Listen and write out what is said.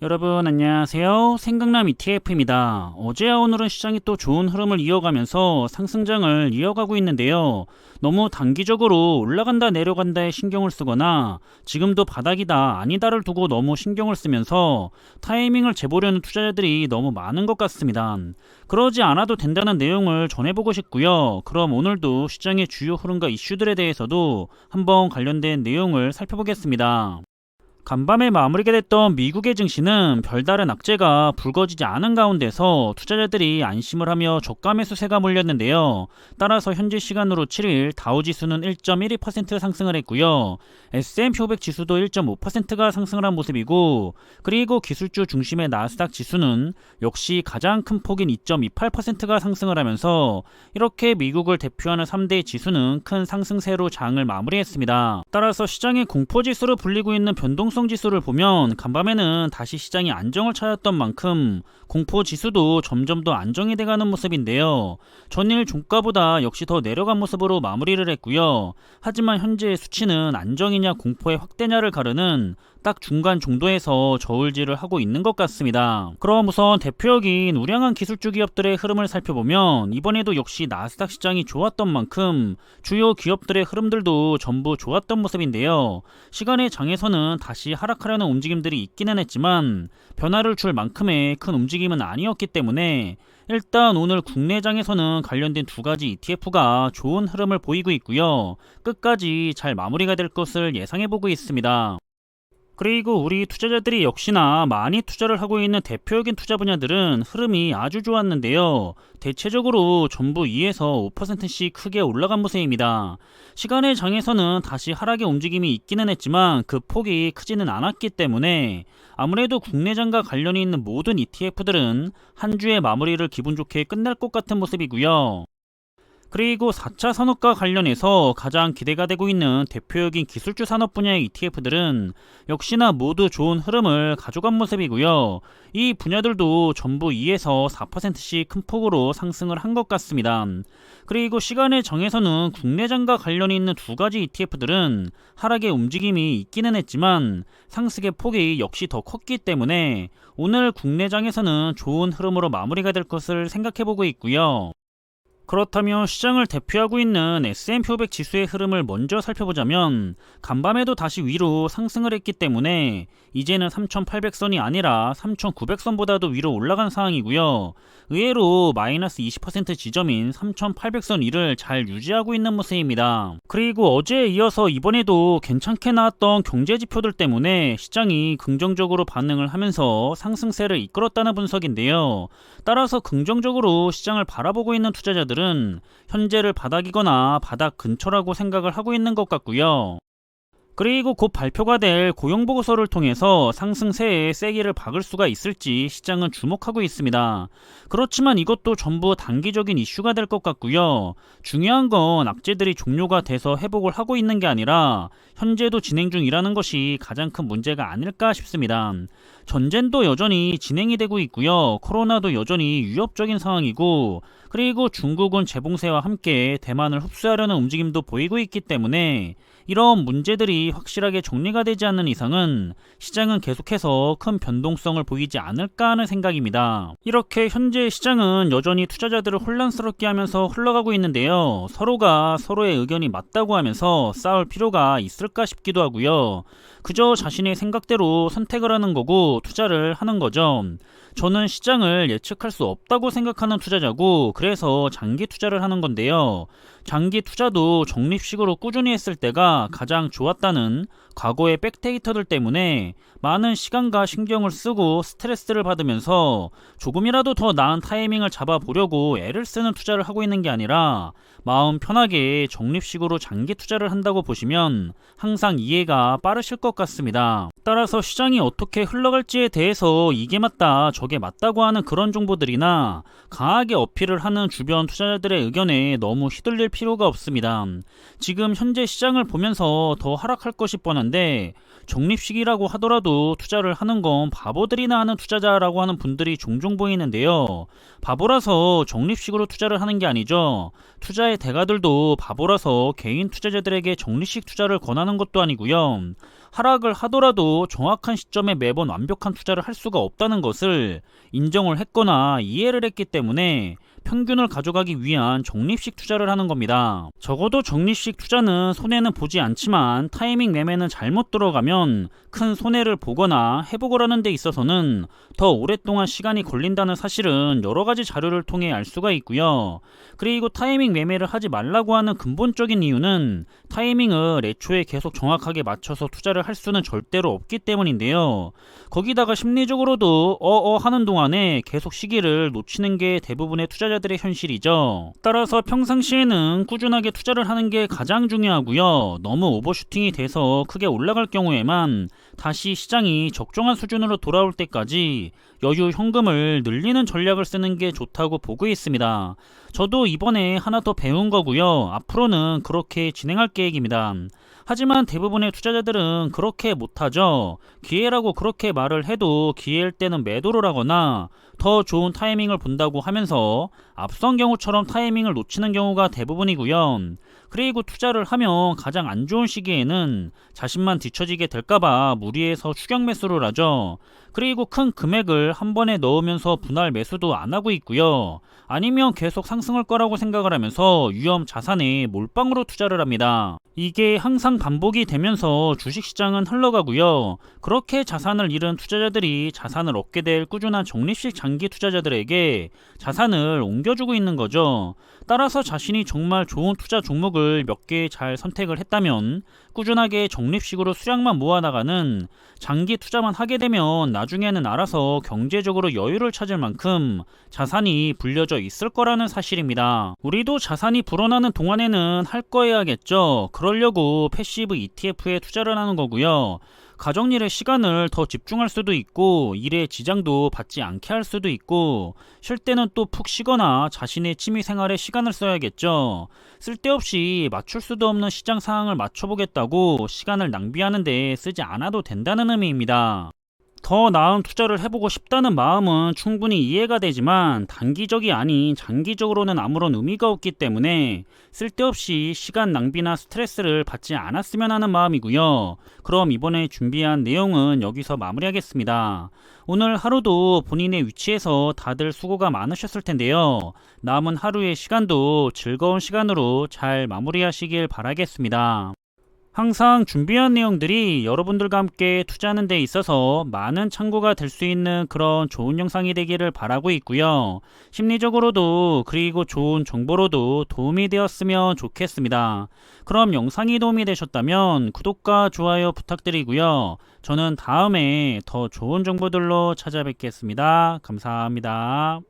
여러분 안녕하세요. 생강남 ETF입니다. 어제와 오늘은 시장이 또 좋은 흐름을 이어가면서 상승장을 이어가고 있는데요. 너무 단기적으로 올라간다 내려간다에 신경을 쓰거나 지금도 바닥이다 아니다를 두고 너무 신경을 쓰면서 타이밍을 재보려는 투자자들이 너무 많은 것 같습니다. 그러지 않아도 된다는 내용을 전해보고 싶고요. 그럼 오늘도 시장의 주요 흐름과 이슈들에 대해서도 한번 관련된 내용을 살펴보겠습니다. 간밤에 마무리가 됐던 미국의 증시는 별다른 악재가 불거지지 않은 가운데서 투자자들이 안심을 하며 저가 매수세가 몰렸는데요. 따라서 현재 시간으로 7일 다우지수는 1.12% 상승을 했고요. S&P 500 지수도 1.5%가 상승을 한 모습이고, 그리고 기술주 중심의 나스닥 지수는 역시 가장 큰 폭인 2.28%가 상승을 하면서 이렇게 미국을 대표하는 3대 지수는 큰 상승세로 장을 마무리했습니다. 따라서 시장의 공포지수로 불리고 있는 변동성 지수를 보면 간밤에는 다시 시장이 안정을 찾았던 만큼 공포지수도 점점 더 안정이 돼가는 모습인데요. 전일 종가보다 역시 더 내려간 모습으로 마무리를 했고요. 하지만 현재 수치는 안정이냐 공포의 확대냐를 가르는 딱 중간 정도에서 저울질을 하고 있는 것 같습니다. 그럼 우선 대표적인 우량한 기술주 기업들의 흐름을 살펴보면 이번에도 역시 나스닥 시장이 좋았던 만큼 주요 기업들의 흐름들도 전부 좋았던 모습인데요. 시간의 장에서는 다시 하락하려는 움직임들이 있기는 했지만 변화를 줄 만큼의 큰 움직임은 아니었기 때문에 일단 오늘 국내장에서는 관련된 두 가지 ETF가 좋은 흐름을 보이고 있고요. 끝까지 잘 마무리가 될 것을 예상해보고 있습니다. 그리고 우리 투자자들이 역시나 많이 투자를 하고 있는 대표적인 투자 분야들은 흐름이 아주 좋았는데요. 대체적으로 전부 2에서 5%씩 크게 올라간 모습입니다. 시간의 장에서는 다시 하락의 움직임이 있기는 했지만 그 폭이 크지는 않았기 때문에 아무래도 국내장과 관련이 있는 모든 ETF들은 한 주의 마무리를 기분 좋게 끝낼 것 같은 모습이고요. 그리고 4차 산업과 관련해서 가장 기대가 되고 있는 대표적인 기술주 산업 분야의 ETF들은 역시나 모두 좋은 흐름을 가져간 모습이고요. 이 분야들도 전부 2에서 4%씩 큰 폭으로 상승을 한 것 같습니다. 그리고 시간의 정에서는 국내장과 관련이 있는 두 가지 ETF들은 하락의 움직임이 있기는 했지만 상승의 폭이 역시 더 컸기 때문에 오늘 국내장에서는 좋은 흐름으로 마무리가 될 것을 생각해보고 있고요. 그렇다면 시장을 대표하고 있는 S&P 500 지수의 흐름을 먼저 살펴보자면 간밤에도 다시 위로 상승을 했기 때문에 이제는 3,800선이 아니라 3,900선보다도 위로 올라간 상황이고요. 의외로 마이너스 20% 지점인 3,800선 위를 잘 유지하고 있는 모습입니다. 그리고 어제에 이어서 이번에도 괜찮게 나왔던 경제지표들 때문에 시장이 긍정적으로 반응을 하면서 상승세를 이끌었다는 분석인데요. 따라서 긍정적으로 시장을 바라보고 있는 투자자들은 현재를 바닥이거나 바닥 근처라고 생각을 하고 있는 것 같고요. 그리고 곧 발표가 될 고용보고서를 통해서 상승세에 세기를 박을 수가 있을지 시장은 주목하고 있습니다. 그렇지만 이것도 전부 단기적인 이슈가 될 것 같고요. 중요한 건 악재들이 종료가 돼서 회복을 하고 있는 게 아니라 현재도 진행 중이라는 것이 가장 큰 문제가 아닐까 싶습니다. 전쟁도 여전히 진행이 되고 있고요. 코로나도 여전히 위협적인 상황이고, 그리고 중국은 재봉쇄와 함께 대만을 흡수하려는 움직임도 보이고 있기 때문에 이런 문제들이 확실하게 정리가 되지 않는 이상은 시장은 계속해서 큰 변동성을 보이지 않을까 하는 생각입니다. 이렇게 현재 시장은 여전히 투자자들을 혼란스럽게 하면서 흘러가고 있는데요. 서로가 서로의 의견이 맞다고 하면서 싸울 필요가 있을까 싶기도 하고요. 그저 자신의 생각대로 선택을 하는 거고 투자를 하는 거죠. 저는 시장을 예측할 수 없다고 생각하는 투자자고, 그래서 장기 투자를 하는 건데요. 장기 투자도 적립식으로 꾸준히 했을 때가 가장 좋았다는 과거의 백데이터들 때문에 많은 시간과 신경을 쓰고 스트레스를 받으면서 조금이라도 더 나은 타이밍을 잡아보려고 애를 쓰는 투자를 하고 있는 게 아니라 마음 편하게 적립식으로 장기 투자를 한다고 보시면 항상 이해가 빠르실 것 같습니다. 따라서 시장이 어떻게 흘러갈지에 대해서 이게 맞다 저게 맞다고 하는 그런 정보들이나 강하게 어필을 하는 주변 투자자들의 의견에 너무 휘둘릴 필요가 없습니다. 지금 현재 시장을 보면서 더 하락할 것이 뻔한데 적립식이라고 하더라도 투자를 하는 건 바보들이나 하는 투자자라고 하는 분들이 종종 보이는데요. 바보라서 적립식으로 투자를 하는 게 아니죠. 투자의 대가들도 바보라서 개인 투자자들에게 적립식 투자를 권하는 것도 아니고요. 하락을 하더라도 정확한 시점에 매번 완벽한 투자를 할 수가 없다는 것을 인정을 했거나 이해를 했기 때문에 평균을 가져가기 위한 적립식 투자를 하는 겁니다. 적어도 적립식 투자는 손해는 보지 않지만 타이밍 매매는 잘못 들어가면 큰 손해를 보거나 회복을 하는 데 있어서는 더 오랫동안 시간이 걸린다는 사실은 여러 가지 자료를 통해 알 수가 있고요. 그리고 타이밍 매매를 하지 말라고 하는 근본적인 이유는 타이밍을 애초에 계속 정확하게 맞춰서 투자를 할 수는 절대로 없기 때문인데요. 거기다가 심리적으로도 하는 동안에 계속 시기를 놓치는 게 대부분의 투자자들의 현실이죠. 따라서 평상시에는 꾸준하게 투자를 하는 게 가장 중요하고요. 너무 오버슈팅이 돼서 크게 올라갈 경우에만 다시 시장이 적정한 수준으로 돌아올 때까지 여유 현금을 늘리는 전략을 쓰는 게 좋다고 보고 있습니다. 저도 이번에 하나 더 배운 거고요. 앞으로는 그렇게 진행할 계획입니다. 하지만 대부분의 투자자들은 그렇게 못하죠. 기회라고 그렇게 말을 해도 기회일 때는 매도를 하거나 더 좋은 타이밍을 본다고 하면서 앞선 경우처럼 타이밍을 놓치는 경우가 대부분이고요. 그리고 투자를 하면 가장 안 좋은 시기에는 자신만 뒤처지게 될까봐 무리해서 추격 매수를 하죠. 그리고 큰 금액을 한 번에 넣으면서 분할 매수도 안 하고 있고요. 아니면 계속 상승할 거라고 생각을 하면서 위험 자산에 몰빵으로 투자를 합니다. 이게 항상 반복이 되면서 주식시장은 흘러가고요. 그렇게 자산을 잃은 투자자들이 자산을 얻게 될 꾸준한 적립식 장기 투자자들에게 자산을 옮겨주고 있는 거죠. 따라서 자신이 정말 좋은 투자 종목을 몇 개 잘 선택을 했다면 꾸준하게 적립식으로 수량만 모아나가는 장기 투자만 하게 되면 나중에는 알아서 경제적으로 여유를 찾을 만큼 자산이 불려져 있을 거라는 사실입니다. 우리도 자산이 불어나는 동안에는 할 거 해야겠죠. 그러려고 패시브 ETF에 투자를 하는 거고요. 가정일에 시간을 더 집중할 수도 있고 일에 지장도 받지 않게 할 수도 있고 쉴 때는 또 푹 쉬거나 자신의 취미생활에 시간을 써야겠죠. 쓸데없이 맞출 수도 없는 시장 상황을 맞춰보겠다고 시간을 낭비하는 데 쓰지 않아도 된다는 의미입니다. 더 나은 투자를 해보고 싶다는 마음은 충분히 이해가 되지만 단기적이 아닌 장기적으로는 아무런 의미가 없기 때문에 쓸데없이 시간 낭비나 스트레스를 받지 않았으면 하는 마음이고요. 그럼 이번에 준비한 내용은 여기서 마무리하겠습니다. 오늘 하루도 본인의 위치에서 다들 수고가 많으셨을 텐데요. 남은 하루의 시간도 즐거운 시간으로 잘 마무리하시길 바라겠습니다. 항상 준비한 내용들이 여러분들과 함께 투자하는 데 있어서 많은 참고가 될 수 있는 그런 좋은 영상이 되기를 바라고 있고요. 심리적으로도 그리고 좋은 정보로도 도움이 되었으면 좋겠습니다. 그럼 영상이 도움이 되셨다면 구독과 좋아요 부탁드리고요. 저는 다음에 더 좋은 정보들로 찾아뵙겠습니다. 감사합니다.